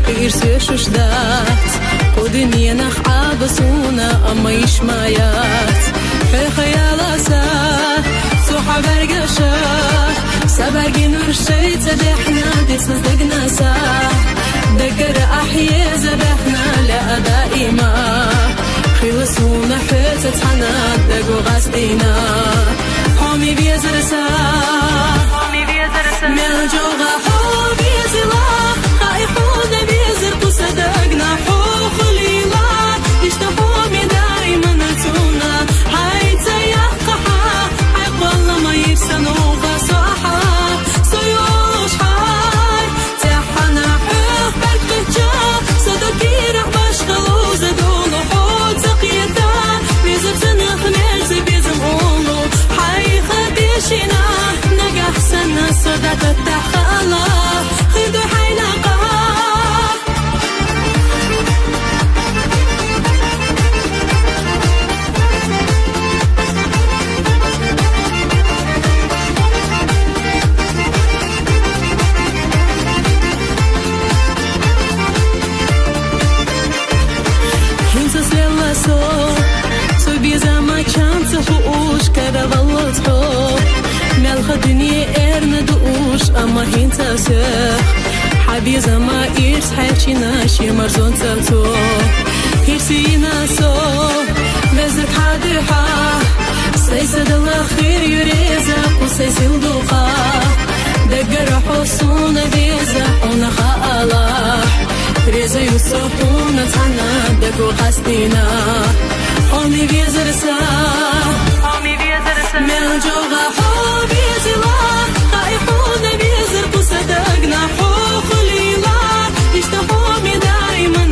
قيرسي شدات ودنيا نخ عبسونا أما يشمايات في خيال سات صوحة برقشة سبرقي نور الشيء تدحنا دي صدقنا سات دقر أحيي زبحنا لا دائما خلصونا حتة حنا دقو غاسدينا حومي بيزر سات من جوغا حو بيزلا خايفونا بيزر وصدقنا حو خليلا يشتهوا من دايما نتونا هاي تيقحا حيق والله ما يفسنوا غصاحا سيوش حار تحنا حوخ برقجا صدقي رح بشغلو زدولو حو تقيتا بيزر تنخمل زي بيزم قولو حي خديشنا نقح سنة صدقت التحالة خيدو حينا قاف هنسا سيلا سو بيزا ما كان تفوش كذا والله تحو ملخ الدنيا إرنا دوش أما هنسا سيخ حبيزا ما إرس حيشينا شي مرزون تلتو هيرسينا سو بزرك حادحا سيسد الأخير يريزا وسيسل دوقا دقر حصونا بيزا ونخا ألاح ريزا يوسفونا تحنا دقو غاسدينا حومي بيزر سا من جوغا حو بيزلا خايفونا بيزر وصدقنا حو خليلا يشتهوا من دايما